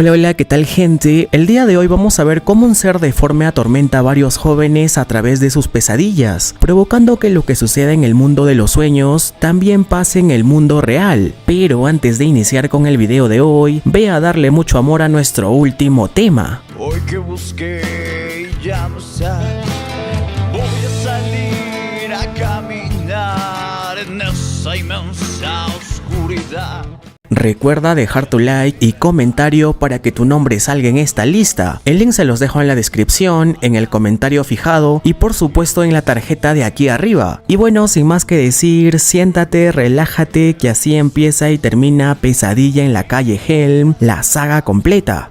Hola, hola, ¿qué tal, gente? El día de hoy vamos a ver cómo un ser deforme atormenta a varios jóvenes a través de sus pesadillas, provocando que lo que suceda en el mundo de los sueños también pase en el mundo real. Pero antes de iniciar con el video de hoy, ve a darle mucho amor a nuestro último tema. Hoy que busqué y ya no está, voy a salir a caminar en esa inmensa oscuridad. Recuerda dejar tu like y comentario para que tu nombre salga en esta lista. El link se los dejo en la descripción, en el comentario fijado y por supuesto en la tarjeta de aquí arriba. Y bueno, sin más que decir, siéntate, relájate, que así empieza y termina Pesadilla en la calle Helm, la saga completa.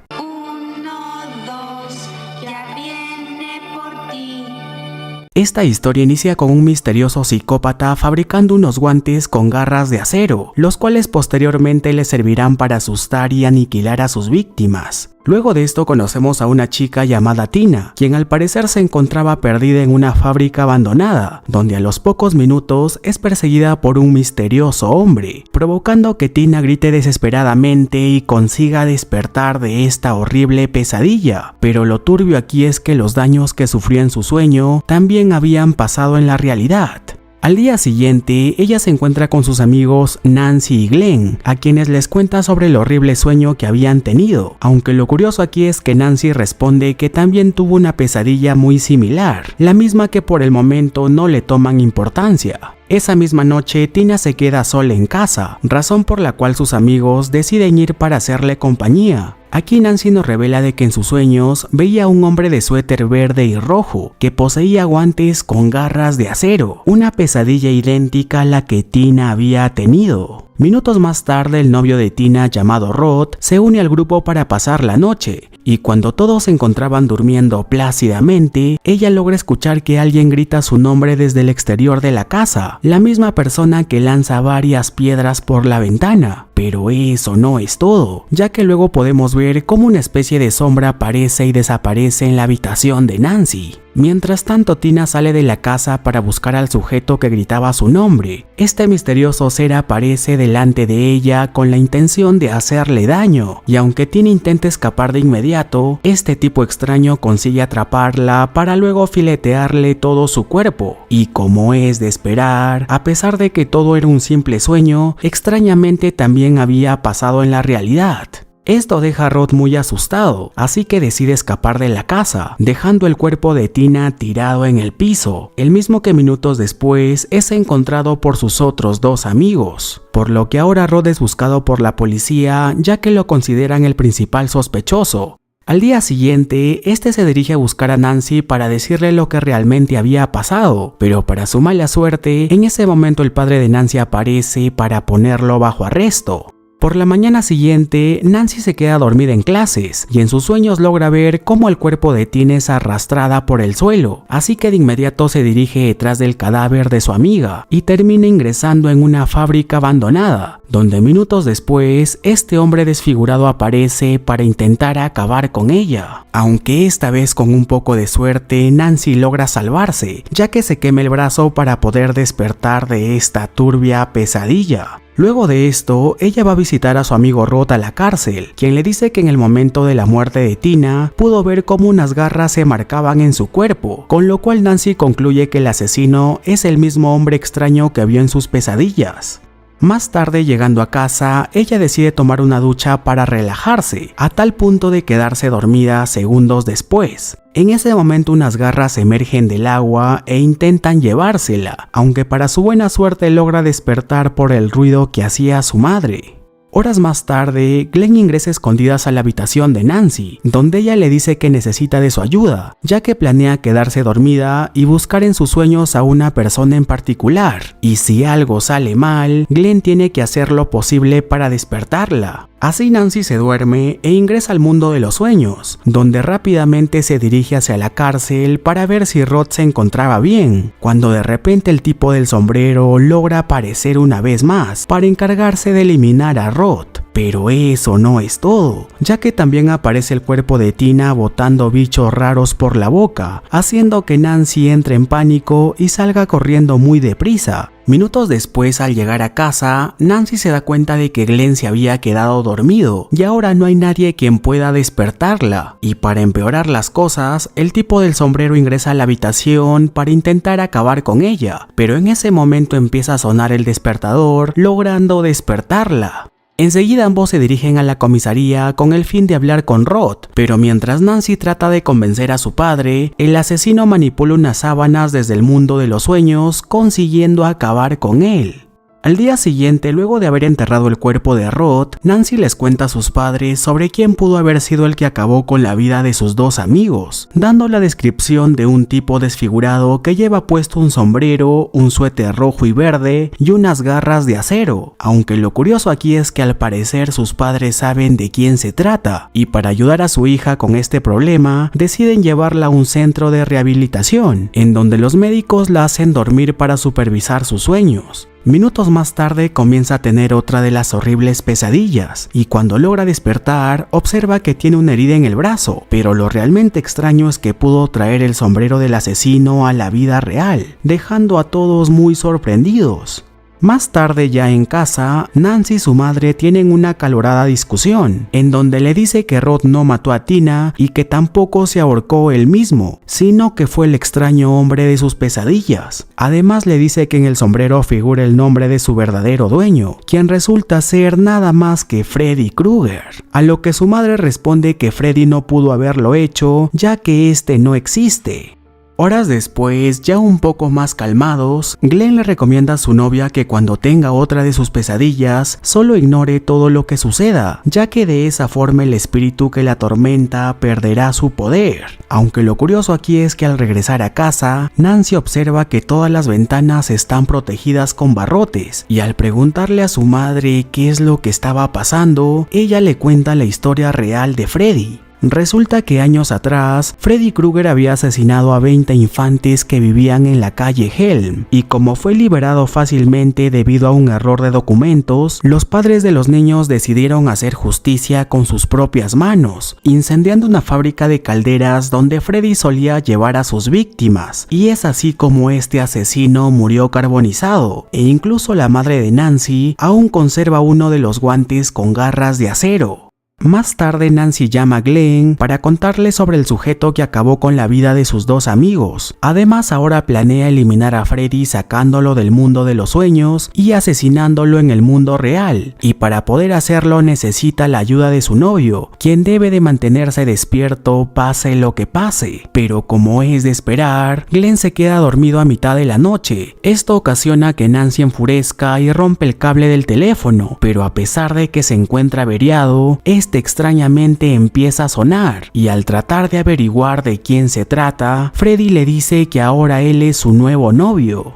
Esta historia inicia con un misterioso psicópata fabricando unos guantes con garras de acero, los cuales posteriormente le servirán para asustar y aniquilar a sus víctimas. Luego de esto conocemos a una chica llamada Tina, quien al parecer se encontraba perdida en una fábrica abandonada, donde a los pocos minutos es perseguida por un misterioso hombre, provocando que Tina grite desesperadamente y consiga despertar de esta horrible pesadilla. Pero lo turbio aquí es que los daños que sufrió en su sueño también habían pasado en la realidad. Al día siguiente, ella se encuentra con sus amigos Nancy y Glenn, a quienes les cuenta sobre el horrible sueño que habían tenido, aunque lo curioso aquí es que Nancy responde que también tuvo una pesadilla muy similar, la misma que por el momento no le toman importancia. Esa misma noche, Tina se queda sola en casa, razón por la cual sus amigos deciden ir para hacerle compañía. Aquí Nancy nos revela de que en sus sueños veía a un hombre de suéter verde y rojo que poseía guantes con garras de acero, una pesadilla idéntica a la que Tina había tenido. Minutos más tarde, el novio de Tina, llamado Rod, se une al grupo para pasar la noche, y cuando todos se encontraban durmiendo plácidamente, ella logra escuchar que alguien grita su nombre desde el exterior de la casa, la misma persona que lanza varias piedras por la ventana. Pero eso no es todo, ya que luego podemos ver cómo una especie de sombra aparece y desaparece en la habitación de Nancy. Mientras tanto, Tina sale de la casa para buscar al sujeto que gritaba su nombre. Este misterioso ser aparece delante de ella con la intención de hacerle daño, y aunque Tina intenta escapar de inmediato, este tipo extraño consigue atraparla para luego filetearle todo su cuerpo. Y como es de esperar, a pesar de que todo era un simple sueño, extrañamente también había pasado en la realidad. Esto deja a Rod muy asustado, así que decide escapar de la casa, dejando el cuerpo de Tina tirado en el piso, el mismo que minutos después es encontrado por sus otros dos amigos, por lo que ahora Rod es buscado por la policía ya que lo consideran el principal sospechoso. Al día siguiente, este se dirige a buscar a Nancy para decirle lo que realmente había pasado, pero para su mala suerte, en ese momento el padre de Nancy aparece para ponerlo bajo arresto. Por la mañana siguiente, Nancy se queda dormida en clases y en sus sueños logra ver cómo el cuerpo de Tina es arrastrada por el suelo, así que de inmediato se dirige detrás del cadáver de su amiga y termina ingresando en una fábrica abandonada, donde minutos después este hombre desfigurado aparece para intentar acabar con ella. Aunque esta vez con un poco de suerte, Nancy logra salvarse, ya que se quema el brazo para poder despertar de esta turbia pesadilla. Luego de esto, ella va a visitar a su amigo Rod a la cárcel, quien le dice que en el momento de la muerte de Tina, pudo ver cómo unas garras se marcaban en su cuerpo, con lo cual Nancy concluye que el asesino es el mismo hombre extraño que vio en sus pesadillas. Más tarde, llegando a casa, ella decide tomar una ducha para relajarse, a tal punto de quedarse dormida segundos después. En ese momento unas garras emergen del agua e intentan llevársela, aunque para su buena suerte logra despertar por el ruido que hacía su madre. Horas más tarde, Glenn ingresa a escondidas a la habitación de Nancy, donde ella le dice que necesita de su ayuda, ya que planea quedarse dormida y buscar en sus sueños a una persona en particular, y si algo sale mal, Glenn tiene que hacer lo posible para despertarla. Así Nancy se duerme e ingresa al mundo de los sueños, donde rápidamente se dirige hacia la cárcel para ver si Rod se encontraba bien, cuando de repente el tipo del sombrero logra aparecer una vez más para encargarse de eliminar a Rod. Pero eso no es todo, ya que también aparece el cuerpo de Tina botando bichos raros por la boca, haciendo que Nancy entre en pánico y salga corriendo muy deprisa. Minutos después, al llegar a casa, Nancy se da cuenta de que Glenn se había quedado dormido y ahora no hay nadie quien pueda despertarla. Y para empeorar las cosas, el tipo del sombrero ingresa a la habitación para intentar acabar con ella, pero en ese momento empieza a sonar el despertador, logrando despertarla. Enseguida ambos se dirigen a la comisaría con el fin de hablar con Rod, pero mientras Nancy trata de convencer a su padre, el asesino manipula unas sábanas desde el mundo de los sueños, consiguiendo acabar con él. Al día siguiente, luego de haber enterrado el cuerpo de Rod, Nancy les cuenta a sus padres sobre quién pudo haber sido el que acabó con la vida de sus dos amigos, dando la descripción de un tipo desfigurado que lleva puesto un sombrero, un suéter rojo y verde y unas garras de acero, aunque lo curioso aquí es que al parecer sus padres saben de quién se trata, y para ayudar a su hija con este problema, deciden llevarla a un centro de rehabilitación, en donde los médicos la hacen dormir para supervisar sus sueños. Minutos más tarde comienza a tener otra de las horribles pesadillas y cuando logra despertar observa que tiene una herida en el brazo, pero lo realmente extraño es que pudo traer el sombrero del asesino a la vida real, dejando a todos muy sorprendidos. Más tarde, ya en casa, Nancy y su madre tienen una acalorada discusión, en donde le dice que Rod no mató a Tina y que tampoco se ahorcó él mismo, sino que fue el extraño hombre de sus pesadillas. Además le dice que en el sombrero figura el nombre de su verdadero dueño, quien resulta ser nada más que Freddy Krueger, a lo que su madre responde que Freddy no pudo haberlo hecho, ya que este no existe. Horas después, ya un poco más calmados, Glenn le recomienda a su novia que cuando tenga otra de sus pesadillas, solo ignore todo lo que suceda, ya que de esa forma el espíritu que la atormenta perderá su poder. Aunque lo curioso aquí es que al regresar a casa, Nancy observa que todas las ventanas están protegidas con barrotes, y al preguntarle a su madre qué es lo que estaba pasando, ella le cuenta la historia real de Freddy. Resulta que años atrás, Freddy Krueger había asesinado a 20 infantes que vivían en la calle Helm, y como fue liberado fácilmente debido a un error de documentos, los padres de los niños decidieron hacer justicia con sus propias manos, incendiando una fábrica de calderas donde Freddy solía llevar a sus víctimas, y es así como este asesino murió carbonizado, e incluso la madre de Nancy aún conserva uno de los guantes con garras de acero. Más tarde Nancy llama a Glenn para contarle sobre el sujeto que acabó con la vida de sus dos amigos. Además ahora planea eliminar a Freddy sacándolo del mundo de los sueños y asesinándolo en el mundo real. Y para poder hacerlo necesita la ayuda de su novio, quien debe de mantenerse despierto pase lo que pase. Pero como es de esperar, Glenn se queda dormido a mitad de la noche. Esto ocasiona que Nancy enfurezca y rompe el cable del teléfono, pero a pesar de que se encuentra averiado, extrañamente empieza a sonar, y al tratar de averiguar de quién se trata, Freddy le dice que ahora él es su nuevo novio.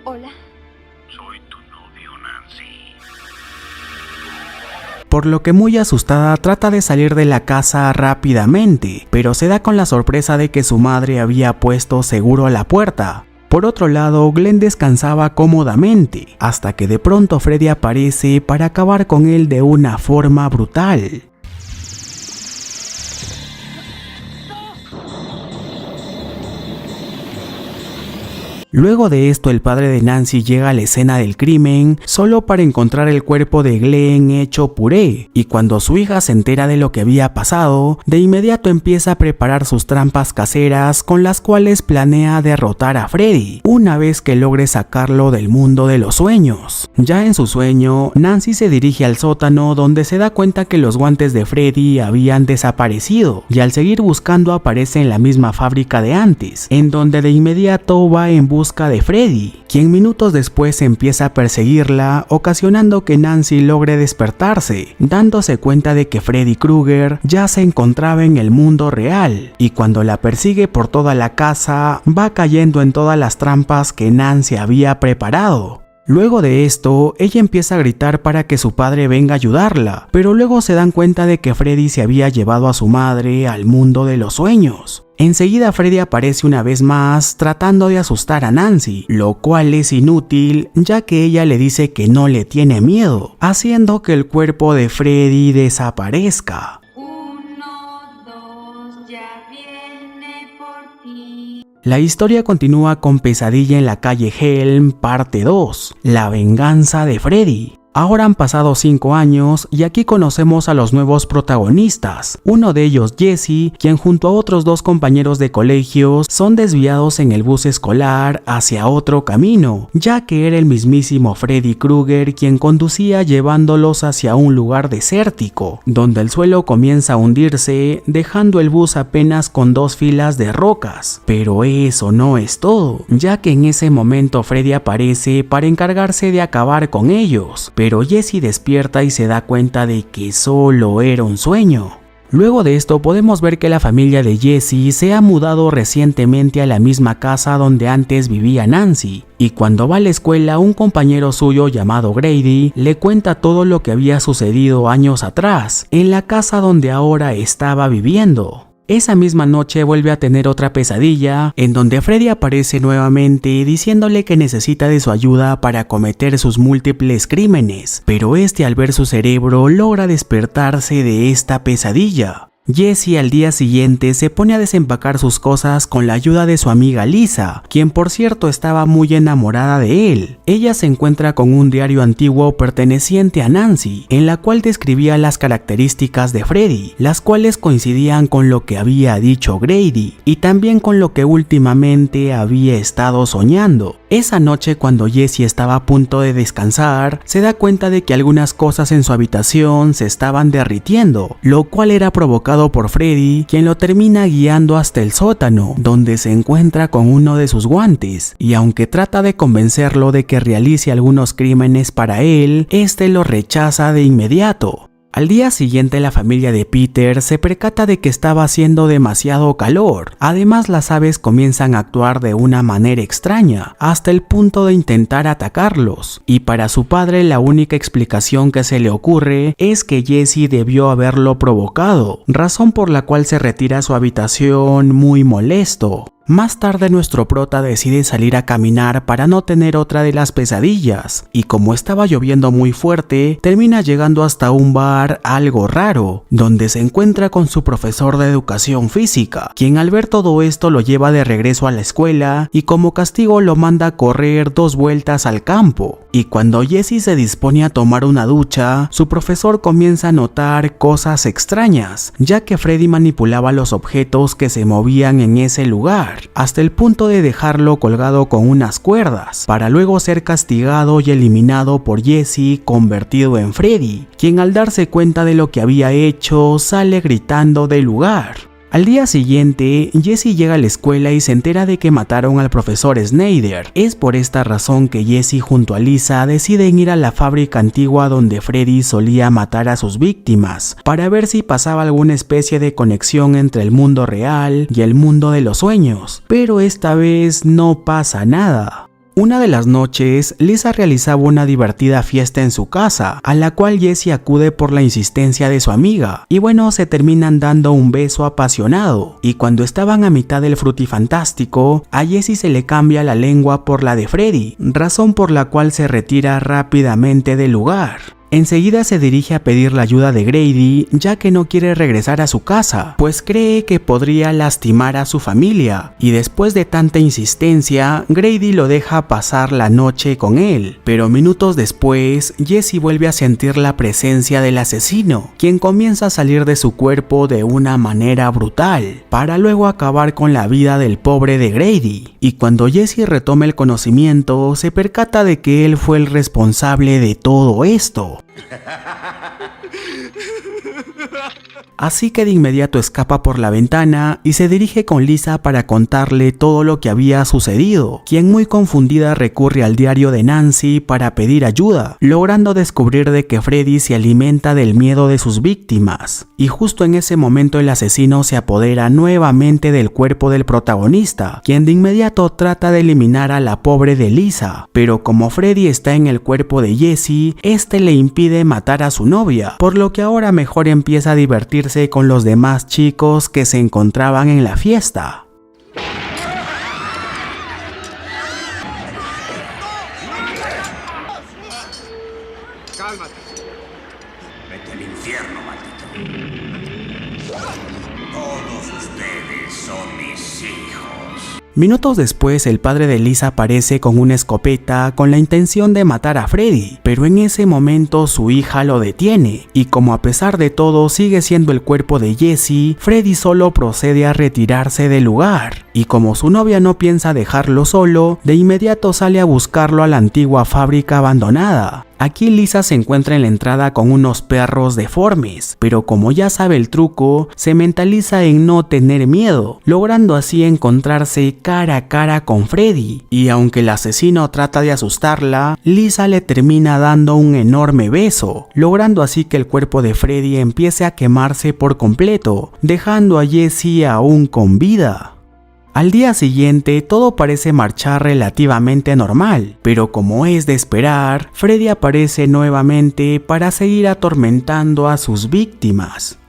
Hola. Soy tu novio, Nancy. Por lo que muy asustada trata de salir de la casa rápidamente, pero se da con la sorpresa de que su madre había puesto seguro la puerta. Por otro lado, Glenn descansaba cómodamente, hasta que de pronto Freddy aparece para acabar con él de una forma brutal. Luego de esto, el padre de Nancy llega a la escena del crimen solo para encontrar el cuerpo de Glenn hecho puré, y cuando su hija se entera de lo que había pasado, de inmediato empieza a preparar sus trampas caseras con las cuales planea derrotar a Freddy, una vez que logre sacarlo del mundo de los sueños. Ya en su sueño, Nancy se dirige al sótano donde se da cuenta que los guantes de Freddy habían desaparecido, y al seguir buscando aparece en la misma fábrica de antes, en donde de inmediato va en busca de Freddy, quien minutos después empieza a perseguirla, ocasionando que Nancy logre despertarse, dándose cuenta de que Freddy Krueger ya se encontraba en el mundo real, y cuando la persigue por toda la casa, va cayendo en todas las trampas que Nancy había preparado. Luego de esto, ella empieza a gritar para que su padre venga a ayudarla, pero luego se dan cuenta de que Freddy se había llevado a su madre al mundo de los sueños. Enseguida Freddy aparece una vez más tratando de asustar a Nancy, lo cual es inútil ya que ella le dice que no le tiene miedo, haciendo que el cuerpo de Freddy desaparezca. 1, 2, ya viene por ti. La historia continúa con Pesadilla en la calle Helm, parte 2, la venganza de Freddy. Ahora han pasado 5 años y aquí conocemos a los nuevos protagonistas, uno de ellos Jesse, quien junto a otros 2 compañeros de colegio son desviados en el bus escolar hacia otro camino, ya que era el mismísimo Freddy Krueger quien conducía llevándolos hacia un lugar desértico, donde el suelo comienza a hundirse, dejando el bus apenas con 2 filas de rocas. Pero eso no es todo, ya que en ese momento Freddy aparece para encargarse de acabar con ellos. Pero Jesse despierta y se da cuenta de que solo era un sueño. Luego de esto podemos ver que la familia de Jesse se ha mudado recientemente a la misma casa donde antes vivía Nancy, y cuando va a la escuela un compañero suyo llamado Grady le cuenta todo lo que había sucedido años atrás, en la casa donde ahora estaba viviendo. Esa misma noche vuelve a tener otra pesadilla, en donde Freddy aparece nuevamente diciéndole que necesita de su ayuda para cometer sus múltiples crímenes, pero este al ver su cerebro logra despertarse de esta pesadilla. Jesse al día siguiente se pone a desempacar sus cosas con la ayuda de su amiga Lisa, quien por cierto estaba muy enamorada de él. Ella se encuentra con un diario antiguo perteneciente a Nancy, en la cual describía las características de Freddy, las cuales coincidían con lo que había dicho Grady, y también con lo que últimamente había estado soñando. Esa noche, cuando Jesse estaba a punto de descansar, se da cuenta de que algunas cosas en su habitación se estaban derritiendo, lo cual era provocado por Freddy, quien lo termina guiando hasta el sótano, donde se encuentra con uno de sus guantes, y aunque trata de convencerlo de que realice algunos crímenes para él, este lo rechaza de inmediato. Al día siguiente la familia de Peter se percata de que estaba haciendo demasiado calor. Además las aves comienzan a actuar de una manera extraña, hasta el punto de intentar atacarlos. Y para su padre la única explicación que se le ocurre es que Jesse debió haberlo provocado, razón por la cual se retira a su habitación muy molesto. Más tarde nuestro prota decide salir a caminar para no tener otra de las pesadillas, y como estaba lloviendo muy fuerte, termina llegando hasta un bar algo raro, donde se encuentra con su profesor de educación física, quien al ver todo esto lo lleva de regreso a la escuela y como castigo lo manda a correr 2 vueltas al campo. Y cuando Jesse se dispone a tomar una ducha, su profesor comienza a notar cosas extrañas, ya que Freddy manipulaba los objetos que se movían en ese lugar, hasta el punto de dejarlo colgado con unas cuerdas, para luego ser castigado y eliminado por Jesse convertido en Freddy, quien al darse cuenta de lo que había hecho sale gritando del lugar. Al día siguiente, Jesse llega a la escuela y se entera de que mataron al profesor Snyder. Es por esta razón que Jesse junto a Lisa deciden ir a la fábrica antigua donde Freddy solía matar a sus víctimas, para ver si pasaba alguna especie de conexión entre el mundo real y el mundo de los sueños, pero esta vez no pasa nada. Una de las noches, Lisa realizaba una divertida fiesta en su casa, a la cual Jesse acude por la insistencia de su amiga, y bueno, se terminan dando un beso apasionado, y cuando estaban a mitad del frutifantástico, a Jesse se le cambia la lengua por la de Freddy, razón por la cual se retira rápidamente del lugar. Enseguida se dirige a pedir la ayuda de Grady, ya que no quiere regresar a su casa, pues cree que podría lastimar a su familia, y después de tanta insistencia, Grady lo deja pasar la noche con él. Pero minutos después, Jesse vuelve a sentir la presencia del asesino, quien comienza a salir de su cuerpo de una manera brutal, para luego acabar con la vida del pobre de Grady. Y cuando Jesse retoma el conocimiento, se percata de que él fue el responsable de todo esto. Así que de inmediato escapa por la ventana y se dirige con Lisa para contarle todo lo que había sucedido, quien muy confundida recurre al diario de Nancy para pedir ayuda, logrando descubrir de que Freddy se alimenta del miedo de sus víctimas. Y justo en ese momento el asesino se apodera nuevamente del cuerpo del protagonista, quien de inmediato trata de eliminar a la pobre de Lisa, pero como Freddy está en el cuerpo de Jesse, este le impide matar a su novia, por lo que ahora mejor empieza a divertirse con los demás chicos que se encontraban en la fiesta. Cálmate. Vete al infierno, maldito. Todos ustedes son mis hijos. Minutos después, el padre de Lisa aparece con una escopeta con la intención de matar a Freddy, pero en ese momento su hija lo detiene, y como a pesar de todo sigue siendo el cuerpo de Jesse, Freddy solo procede a retirarse del lugar, y como su novia no piensa dejarlo solo, de inmediato sale a buscarlo a la antigua fábrica abandonada. Aquí Lisa se encuentra en la entrada con unos perros deformes, pero como ya sabe el truco, se mentaliza en no tener miedo, logrando así encontrarse cara a cara con Freddy, y aunque el asesino trata de asustarla, Lisa le termina dando un enorme beso, logrando así que el cuerpo de Freddy empiece a quemarse por completo, dejando a Jesse aún con vida. Al día siguiente todo parece marchar relativamente normal, pero como es de esperar, Freddy aparece nuevamente para seguir atormentando a sus víctimas.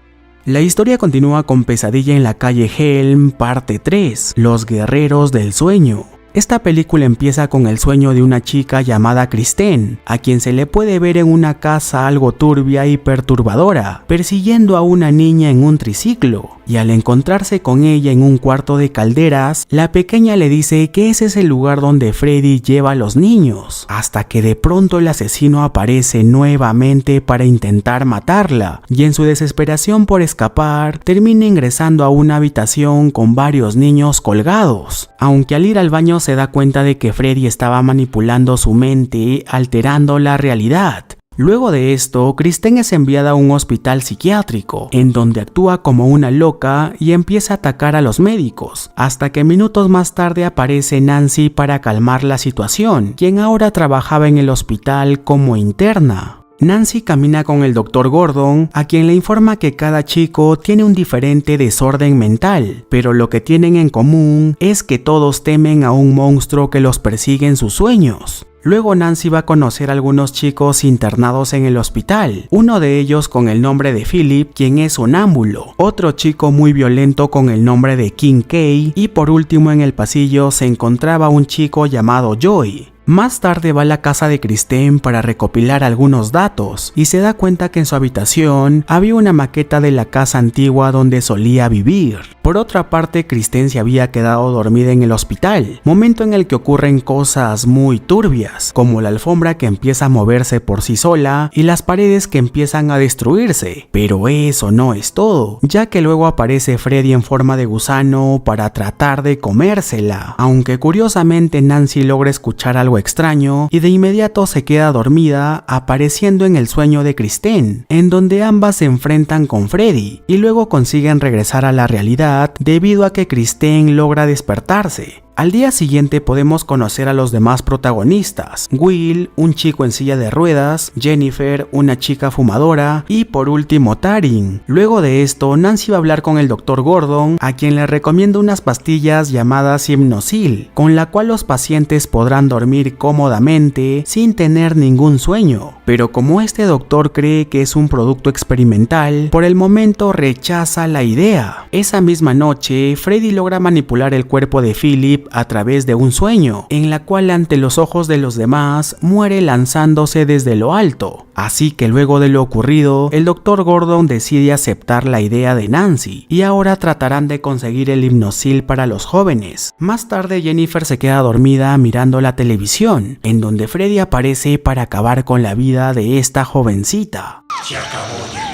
La historia continúa con Pesadilla en la calle Helm, parte 3, Los Guerreros del Sueño. Esta película empieza con el sueño de una chica llamada Kristen, a quien se le puede ver en una casa algo turbia y perturbadora, persiguiendo a una niña en un triciclo, y al encontrarse con ella en un cuarto de calderas, la pequeña le dice que ese es el lugar donde Freddy lleva a los niños, hasta que de pronto el asesino aparece nuevamente para intentar matarla, y en su desesperación por escapar, termina ingresando a una habitación con varios niños colgados, aunque al ir al baño se da cuenta de que Freddy estaba manipulando su mente, alterando la realidad. Luego de esto, Kristen es enviada a un hospital psiquiátrico, en donde actúa como una loca y empieza a atacar a los médicos, hasta que minutos más tarde aparece Nancy para calmar la situación, quien ahora trabajaba en el hospital como interna. Nancy camina con el Dr. Gordon, a quien le informa que cada chico tiene un diferente desorden mental, pero lo que tienen en común es que todos temen a un monstruo que los persigue en sus sueños. Luego Nancy va a conocer a algunos chicos internados en el hospital, uno de ellos con el nombre de Philip, quien es sonámbulo, otro chico muy violento con el nombre de King Kay, y por último en el pasillo se encontraba un chico llamado Joy. Más tarde va a la casa de Kristen para recopilar algunos datos y se da cuenta que en su habitación había una maqueta de la casa antigua donde solía vivir. Por otra parte, Kristen se había quedado dormida en el hospital, momento en el que ocurren cosas muy turbias, como la alfombra que empieza a moverse por sí sola y las paredes que empiezan a destruirse. Pero eso no es todo, ya que luego aparece Freddy en forma de gusano para tratar de comérsela, aunque curiosamente Nancy logra escuchar algo extraño y de inmediato se queda dormida, apareciendo en el sueño de Kristen, en donde ambas se enfrentan con Freddy y luego consiguen regresar a la realidad debido a que Kristen logra despertarse. Al día siguiente podemos conocer a los demás protagonistas: Will, un chico en silla de ruedas, Jennifer, una chica fumadora, y por último Taryn. Luego de esto, Nancy va a hablar con el Dr. Gordon, a quien le recomienda unas pastillas llamadas Hypnosil, con la cual los pacientes podrán dormir cómodamente sin tener ningún sueño. Pero como este doctor cree que es un producto experimental, por el momento rechaza la idea. Esa misma noche, Freddy logra manipular el cuerpo de Philip a través de un sueño, en la cual ante los ojos de los demás muere lanzándose desde lo alto. Así que luego de lo ocurrido, el Dr. Gordon decide aceptar la idea de Nancy, y ahora tratarán de conseguir el Hypnosil para los jóvenes. Más tarde Jennifer se queda dormida mirando la televisión, en donde Freddy aparece para acabar con la vida de esta jovencita. Se acabó, Jennifer.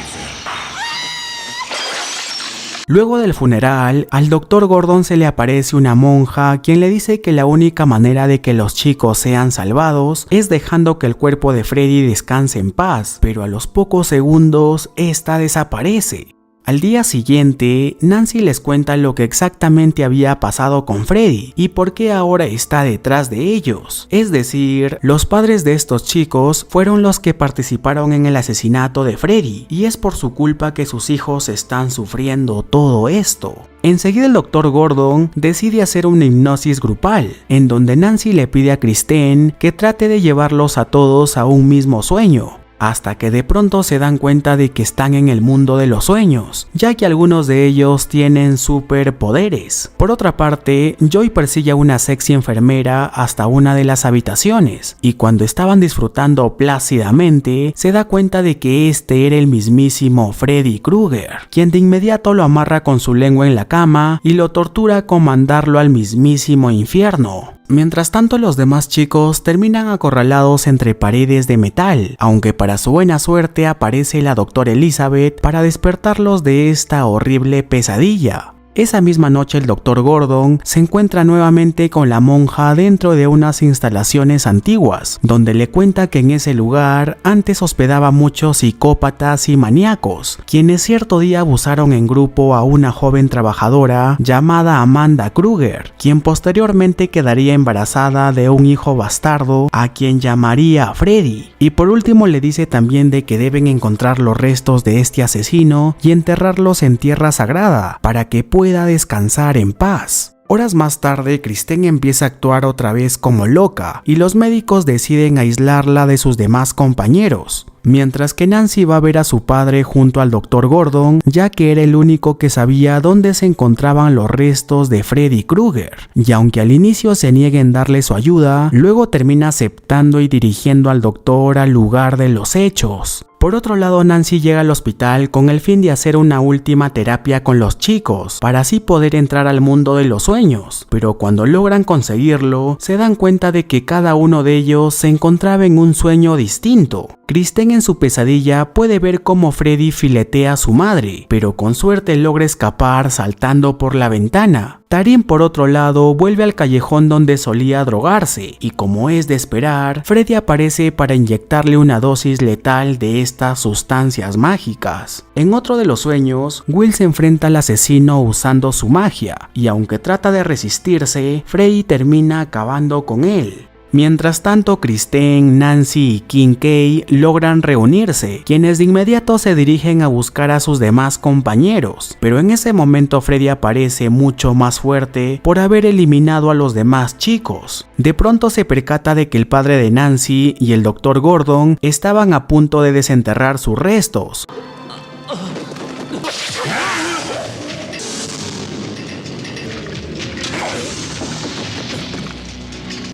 Luego del funeral, al Dr. Gordon se le aparece una monja quien le dice que la única manera de que los chicos sean salvados es dejando que el cuerpo de Freddy descanse en paz, pero a los pocos segundos esta desaparece. Al día siguiente, Nancy les cuenta lo que exactamente había pasado con Freddy y por qué ahora está detrás de ellos. Es decir, los padres de estos chicos fueron los que participaron en el asesinato de Freddy y es por su culpa que sus hijos están sufriendo todo esto. Enseguida el Dr. Gordon decide hacer una hipnosis grupal, en donde Nancy le pide a Kristen que trate de llevarlos a todos a un mismo sueño. hasta que de pronto se dan cuenta de que están en el mundo de los sueños, ya que algunos de ellos tienen superpoderes. Por otra parte, Joy persigue a una sexy enfermera hasta una de las habitaciones, y cuando estaban disfrutando plácidamente, se da cuenta de que este era el mismísimo Freddy Krueger, quien de inmediato lo amarra con su lengua en la cama y lo tortura con mandarlo al mismísimo infierno. Mientras tanto, los demás chicos terminan acorralados entre paredes de metal, aunque para su buena suerte aparece la doctora Elizabeth para despertarlos de esta horrible pesadilla. Esa misma noche el Dr. Gordon se encuentra nuevamente con la monja dentro de unas instalaciones antiguas, donde le cuenta que en ese lugar antes hospedaba muchos psicópatas y maníacos, quienes cierto día abusaron en grupo a una joven trabajadora llamada Amanda Krueger, quien posteriormente quedaría embarazada de un hijo bastardo a quien llamaría Freddy. Y por último le dice también de que deben encontrar los restos de este asesino y enterrarlos en tierra sagrada para que pueda descansar en paz. Horas más tarde, Kristen empieza a actuar otra vez como loca y los médicos deciden aislarla de sus demás compañeros, mientras que Nancy va a ver a su padre junto al Dr. Gordon, ya que era el único que sabía dónde se encontraban los restos de Freddy Krueger, y aunque al inicio se niegue en darle su ayuda, luego termina aceptando y dirigiendo al doctor al lugar de los hechos. Por otro lado, Nancy llega al hospital con el fin de hacer una última terapia con los chicos, para así poder entrar al mundo de los sueños, pero cuando logran conseguirlo, se dan cuenta de que cada uno de ellos se encontraba en un sueño distinto. Kristen en su pesadilla puede ver cómo Freddy filetea a su madre, pero con suerte logra escapar saltando por la ventana. Taryn, por otro lado, vuelve al callejón donde solía drogarse, y como es de esperar, Freddy aparece para inyectarle una dosis letal de estas sustancias mágicas. En otro de los sueños, Will se enfrenta al asesino usando su magia, y aunque trata de resistirse, Freddy termina acabando con él. Mientras tanto, Kristen, Nancy y Kim Kay logran reunirse, quienes de inmediato se dirigen a buscar a sus demás compañeros, pero en ese momento Freddy aparece mucho más fuerte por haber eliminado a los demás chicos. De pronto se percata de que el padre de Nancy y el Dr. Gordon estaban a punto de desenterrar sus restos.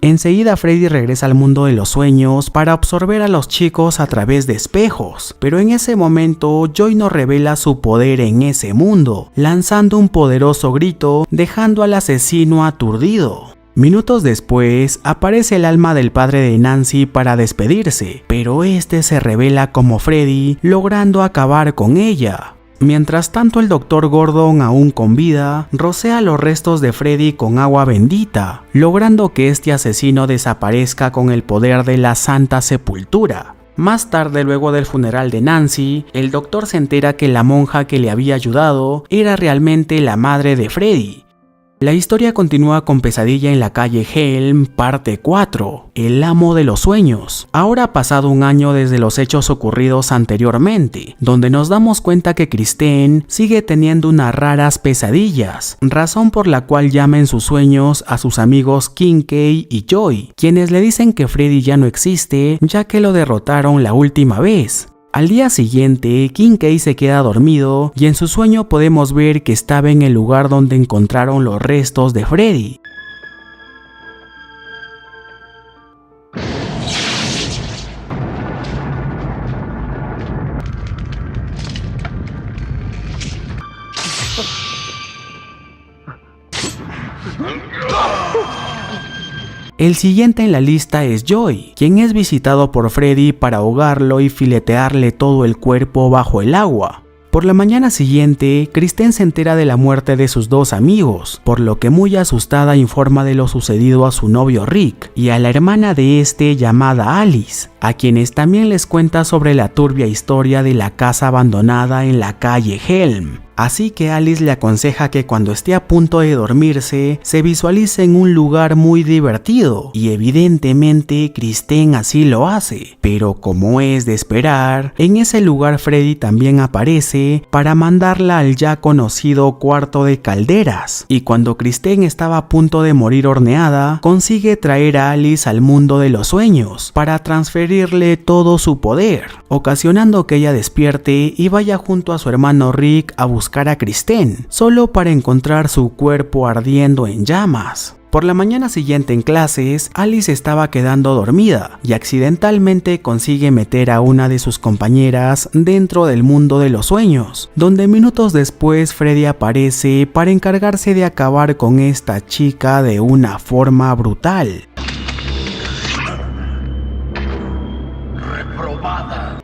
Enseguida Freddy regresa al mundo de los sueños para absorber a los chicos a través de espejos, pero en ese momento Joy nos revela su poder en ese mundo, lanzando un poderoso grito dejando al asesino aturdido. Minutos después aparece el alma del padre de Nancy para despedirse, pero este se revela como Freddy, logrando acabar con ella. Mientras tanto, el Dr. Gordon, aún con vida, rocea los restos de Freddy con agua bendita, logrando que este asesino desaparezca con el poder de la Santa Sepultura. Más tarde, luego del funeral de Nancy, el doctor se entera que la monja que le había ayudado era realmente la madre de Freddy. La historia continúa con Pesadilla en la calle Helm, parte 4, El amo de los sueños. Ahora ha pasado un año desde los hechos ocurridos anteriormente, donde nos damos cuenta que Kristen sigue teniendo unas raras pesadillas, razón por la cual llama en sus sueños a sus amigos Kim Kay y Joy, quienes le dicen que Freddy ya no existe, ya que lo derrotaron la última vez. Al día siguiente, Kim Kay se queda dormido y en su sueño podemos ver que estaba en el lugar donde encontraron los restos de Freddy. El siguiente en la lista es Joy, quien es visitado por Freddy para ahogarlo y filetearle todo el cuerpo bajo el agua. Por la mañana siguiente, Kristen se entera de la muerte de sus dos amigos, por lo que muy asustada informa de lo sucedido a su novio Rick y a la hermana de este llamada Alice, a quienes también les cuenta sobre la turbia historia de la casa abandonada en la calle Helm. así que Alice le aconseja que cuando esté a punto de dormirse, se visualice en un lugar muy divertido, y evidentemente Kristen así lo hace. Pero como es de esperar, en ese lugar Freddy también aparece para mandarla al ya conocido cuarto de calderas, y cuando Kristen estaba a punto de morir horneada, consigue traer a Alice al mundo de los sueños para transferirle todo su poder, ocasionando que ella despierte y vaya junto a su hermano Rick a buscar a Kristen, solo para encontrar su cuerpo ardiendo en llamas. Por la mañana siguiente en clases, Alice estaba quedando dormida y accidentalmente consigue meter a una de sus compañeras dentro del mundo de los sueños, donde minutos después Freddy aparece para encargarse de acabar con esta chica de una forma brutal.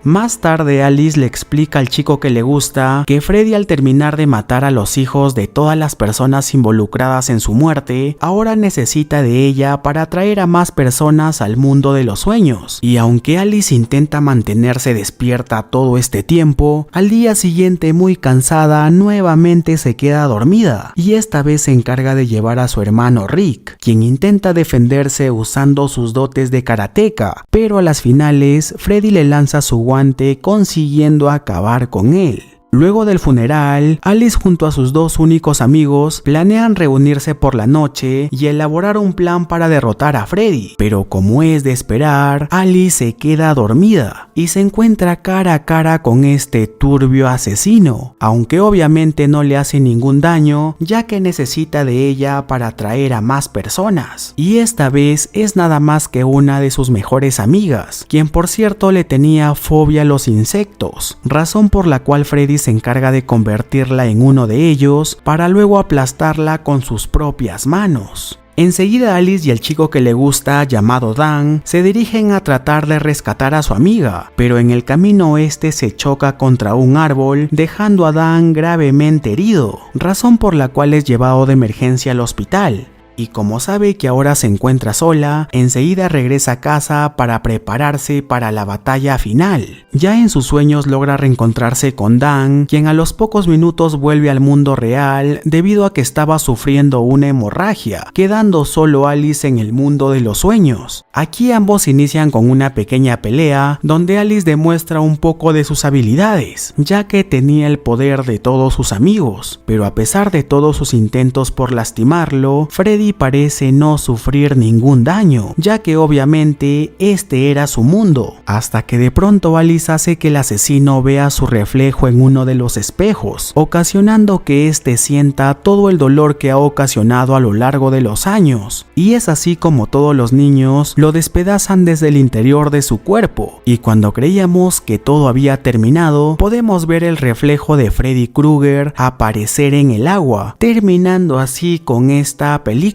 Más tarde Alice le explica al chico que le gusta que Freddy, al terminar de matar a los hijos de todas las personas involucradas en su muerte, ahora necesita de ella para atraer a más personas al mundo de los sueños. Y aunque Alice intenta mantenerse despierta todo este tiempo, al día siguiente, muy cansada, nuevamente se queda dormida, y esta vez se encarga de llevar a su hermano Rick, quien intenta defenderse usando sus dotes de karateca, pero a las finales Freddy le lanza su guante, consiguiendo acabar con él. Luego del funeral, Alice junto a sus dos únicos amigos planean reunirse por la noche y elaborar un plan para derrotar a Freddy, pero como es de esperar, Alice se queda dormida y se encuentra cara a cara con este turbio asesino, aunque obviamente no le hace ningún daño, ya que necesita de ella para atraer a más personas, y esta vez es nada más que una de sus mejores amigas, quien por cierto le tenía fobia a los insectos, razón por la cual Freddy se encarga de convertirla en uno de ellos para luego aplastarla con sus propias manos. Enseguida Alice y el chico que le gusta, llamado Dan, se dirigen a tratar de rescatar a su amiga, pero en el camino este se choca contra un árbol, dejando a Dan gravemente herido, razón por la cual es llevado de emergencia al hospital. Y como sabe que ahora se encuentra sola, enseguida regresa a casa para prepararse para la batalla final. Ya en sus sueños logra reencontrarse con Dan, quien a los pocos minutos vuelve al mundo real debido a que estaba sufriendo una hemorragia, quedando solo Alice en el mundo de los sueños. Aquí ambos inician con una pequeña pelea donde Alice demuestra un poco de sus habilidades, ya que tenía el poder de todos sus amigos, pero a pesar de todos sus intentos por lastimarlo, Freddy parece no sufrir ningún daño, ya que obviamente este era su mundo, hasta que de pronto Alice hace que el asesino vea su reflejo en uno de los espejos, ocasionando que este sienta todo el dolor que ha ocasionado a lo largo de los años, y es así como todos los niños lo despedazan desde el interior de su cuerpo, y cuando creíamos que todo había terminado, podemos ver el reflejo de Freddy Krueger aparecer en el agua, terminando así con esta película.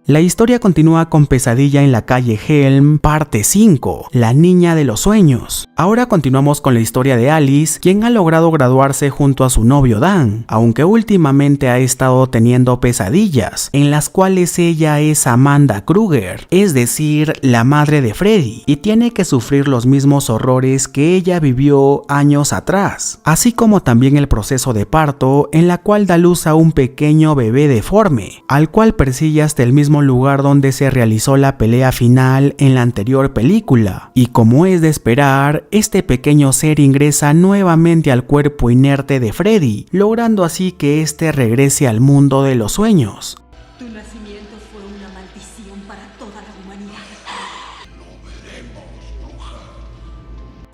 La historia continúa con Pesadilla en la calle Helm, parte 5, la niña de los sueños. Ahora continuamos con la historia de Alice, quien ha logrado graduarse junto a su novio Dan, aunque últimamente ha estado teniendo pesadillas, en las cuales ella es Amanda Krueger, es decir, la madre de Freddy, y tiene que sufrir los mismos horrores que ella vivió años atrás, así como también el proceso de parto, en la cual da luz a un pequeño bebé deforme, al cual persigue hasta el mismo lugar donde se realizó la pelea final en la anterior película, y como es de esperar, este pequeño ser ingresa nuevamente al cuerpo inerte de Freddy, logrando así que este regrese al mundo de los sueños. Tu nacimiento fue una maldición para toda la humanidad.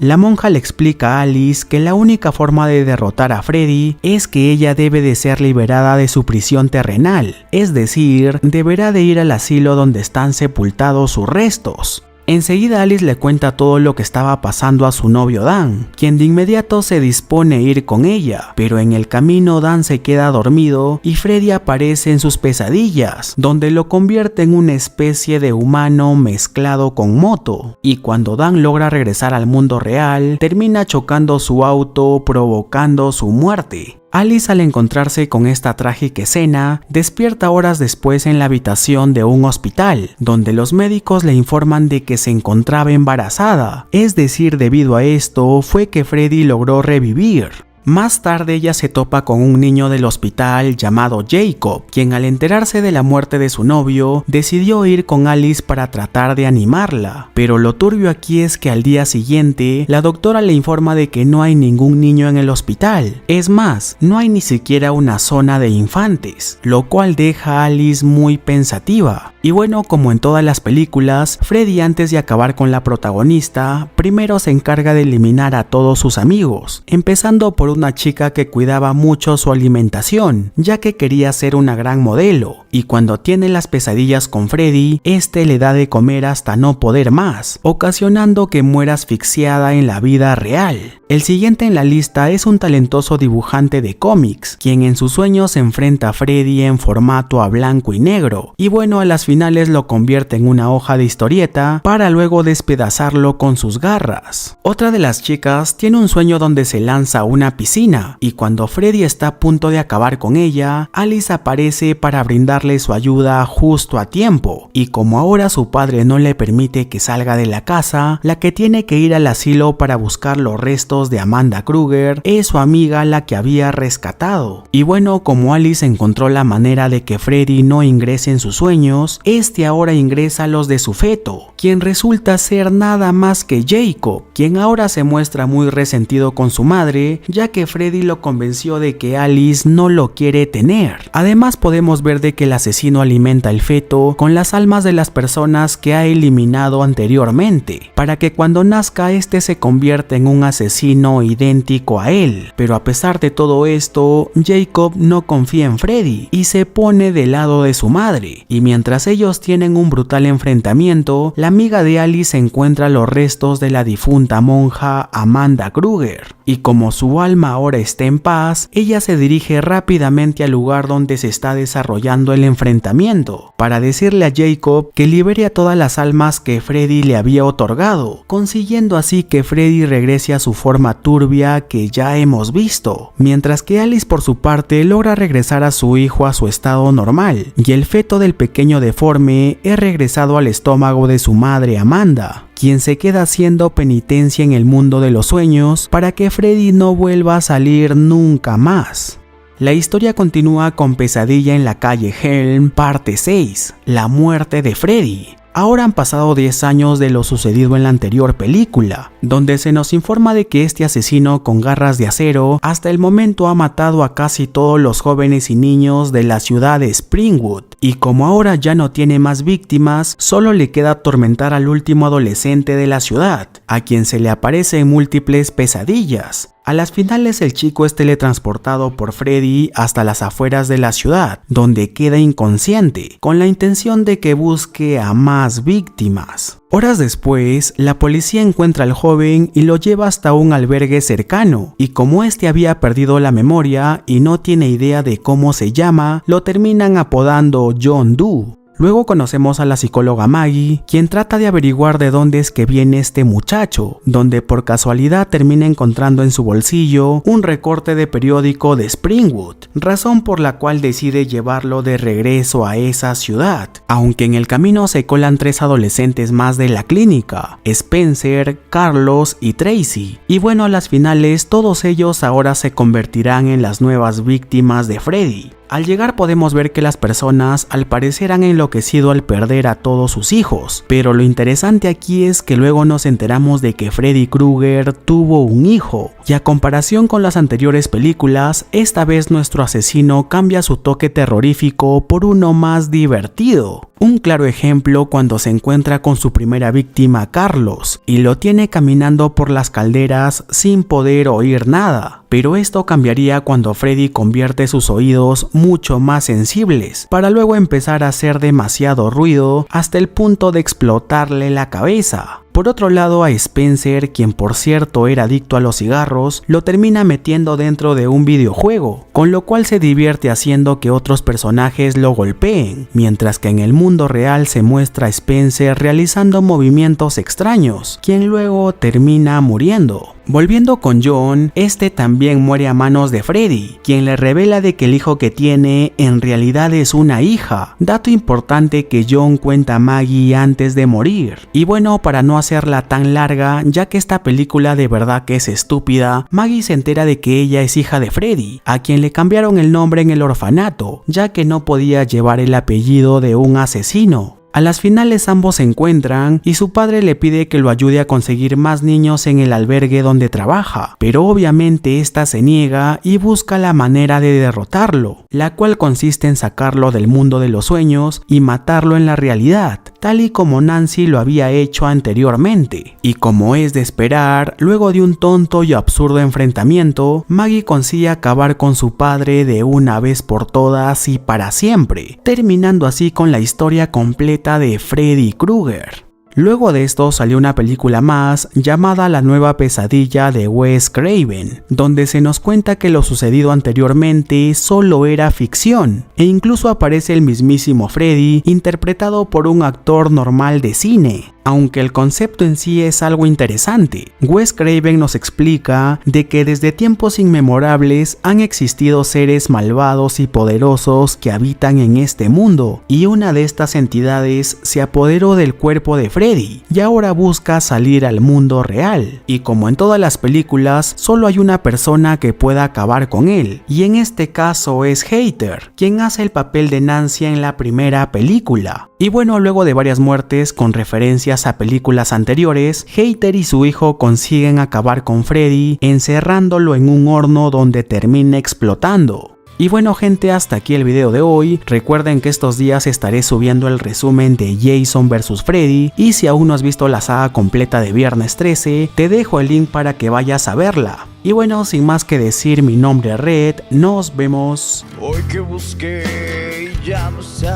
La monja le explica a Alice que la única forma de derrotar a Freddy es que ella debe de ser liberada de su prisión terrenal, es decir, deberá de ir al asilo donde están sepultados sus restos. Enseguida Alice le cuenta todo lo que estaba pasando a su novio Dan, quien de inmediato se dispone a ir con ella, pero en el camino Dan se queda dormido y Freddy aparece en sus pesadillas, donde lo convierte en una especie de humano mezclado con moto, y cuando Dan logra regresar al mundo real, termina chocando su auto, provocando su muerte. Alice, al encontrarse con esta trágica escena, despierta horas después en la habitación de un hospital, donde los médicos le informan de que se encontraba embarazada, es decir, debido a esto fue que Freddy logró revivir. Más tarde ella se topa con un niño del hospital llamado Jacob, quien al enterarse de la muerte de su novio, decidió ir con Alice para tratar de animarla. Pero lo turbio aquí es que al día siguiente, la doctora le informa de que no hay ningún niño en el hospital. Es más, no hay ni siquiera una zona de infantes, lo cual deja a Alice muy pensativa. Y bueno, como en todas las películas, Freddy, antes de acabar con la protagonista, primero se encarga de eliminar a todos sus amigos, empezando por una chica que cuidaba mucho su alimentación, ya que quería ser una gran modelo, y cuando tiene las pesadillas con Freddy, este le da de comer hasta no poder más, ocasionando que muera asfixiada en la vida real. El siguiente en la lista es un talentoso dibujante de cómics, quien en sus sueños se enfrenta a Freddy en formato a blanco y negro, y bueno, a las finales lo convierte en una hoja de historieta para luego despedazarlo con sus garras. Otra de las chicas tiene un sueño donde se lanza a una piscina, y cuando Freddy está a punto de acabar con ella, Alice aparece para brindarle su ayuda justo a tiempo, y como ahora su padre no le permite que salga de la casa, la que tiene que ir al asilo para buscar los restos de Amanda Kruger es su amiga, la que había rescatado. Y bueno, como Alice encontró la manera de que Freddy no ingrese en sus sueños, este ahora ingresa a los de su feto, quien resulta ser nada más que Jacob, quien ahora se muestra muy resentido con su madre, ya que Freddy lo convenció de que Alice no lo quiere tener. Además podemos ver de que el asesino alimenta el feto con las almas de las personas que ha eliminado anteriormente, para que cuando nazca este se convierta en un asesino idéntico a él. Pero a pesar de todo esto, Jacob no confía en Freddy y se pone del lado de su madre, y mientras ellos tienen un brutal enfrentamiento, la amiga de Alice encuentra los restos de la difunta monja Amanda Kruger, y como su alma ahora está en paz, ella se dirige rápidamente al lugar donde se está desarrollando el enfrentamiento, para decirle a Jacob que libere a todas las almas que Freddy le había otorgado, consiguiendo así que Freddy regrese a su forma turbia que ya hemos visto, mientras que Alice por su parte logra regresar a su hijo a su estado normal, y el feto del pequeño deforme es regresado al estómago de su madre Amanda, quien se queda haciendo penitencia en el mundo de los sueños para que Freddy no vuelva a salir nunca más. La historia continúa con Pesadilla en la calle Helm, parte 6, la muerte de Freddy. Ahora han pasado 10 años de lo sucedido en la anterior película, donde se nos informa de que este asesino con garras de acero hasta el momento ha matado a casi todos los jóvenes y niños de la ciudad de Springwood, y como ahora ya no tiene más víctimas, solo le queda atormentar al último adolescente de la ciudad, a quien se le aparece en múltiples pesadillas. A las finales el chico es teletransportado por Freddy hasta las afueras de la ciudad, donde queda inconsciente, con la intención de que busque a más víctimas. Horas después, la policía encuentra al joven y lo lleva hasta un albergue cercano, y como este había perdido la memoria y no tiene idea de cómo se llama, lo terminan apodando John Doe. Luego conocemos a la psicóloga Maggie, quien trata de averiguar de dónde es que viene este muchacho, donde por casualidad termina encontrando en su bolsillo un recorte de periódico de Springwood, razón por la cual decide llevarlo de regreso a esa ciudad, aunque en el camino se colan 3 adolescentes más de la clínica, Spencer, Carlos y Tracy, y bueno, a las finales todos ellos ahora se convertirán en las nuevas víctimas de Freddy. Al llegar podemos ver que las personas al parecer han enloquecido al perder a todos sus hijos, pero lo interesante aquí es que luego nos enteramos de que Freddy Krueger tuvo un hijo, y a comparación con las anteriores películas, esta vez nuestro asesino cambia su toque terrorífico por uno más divertido. Un claro ejemplo cuando se encuentra con su primera víctima, Carlos, y lo tiene caminando por las calderas sin poder oír nada. Pero esto cambiaría cuando Freddy convierte sus oídos mucho más sensibles, para luego empezar a hacer demasiado ruido hasta el punto de explotarle la cabeza. Por otro lado, a Spencer, quien por cierto era adicto a los cigarros, lo termina metiendo dentro de un videojuego, con lo cual se divierte haciendo que otros personajes lo golpeen, mientras que en el mundo real se muestra a Spencer realizando movimientos extraños, quien luego termina muriendo. Volviendo con John, este también muere a manos de Freddy, quien le revela de que el hijo que tiene en realidad es una hija, dato importante que John cuenta a Maggie antes de morir. Y bueno, para no hacerla tan larga, ya que esta película de verdad que es estúpida, Maggie se entera de que ella es hija de Freddy, a quien le cambiaron el nombre en el orfanato, ya que no podía llevar el apellido de un asesino. A las finales ambos se encuentran y su padre le pide que lo ayude a conseguir más niños en el albergue donde trabaja, pero obviamente esta se niega y busca la manera de derrotarlo, la cual consiste en sacarlo del mundo de los sueños y matarlo en la realidad, tal y como Nancy lo había hecho anteriormente. Y como es de esperar, luego de un tonto y absurdo enfrentamiento, Maggie consigue acabar con su padre de una vez por todas y para siempre, terminando así con la historia completa de Freddy Krueger. Luego de esto salió una película más llamada La nueva pesadilla de Wes Craven, donde se nos cuenta que lo sucedido anteriormente solo era ficción, e incluso aparece el mismísimo Freddy interpretado por un actor normal de cine. Aunque el concepto en sí es algo interesante, Wes Craven nos explica de que desde tiempos inmemorables han existido seres malvados y poderosos que habitan en este mundo, y una de estas entidades se apoderó del cuerpo de Freddy y ahora busca salir al mundo real. Y como en todas las películas, solo hay una persona que pueda acabar con él, y en este caso es Hater, quien hace el papel de Nancy en la primera película. Y bueno, luego de varias muertes con referencias a películas anteriores, Hater y su hijo consiguen acabar con Freddy encerrándolo en un horno donde termina explotando. Y bueno gente, hasta aquí el video de hoy. Recuerden que estos días estaré subiendo el resumen de Jason vs Freddy, y si aún no has visto la saga completa de Viernes 13, te dejo el link para que vayas a verla. Y bueno, sin más que decir, mi nombre es Red, nos vemos. Hoy que busqué y ya no sé,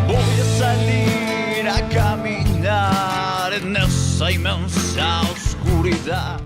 voy a salir a caminar en esa inmensa oscuridad.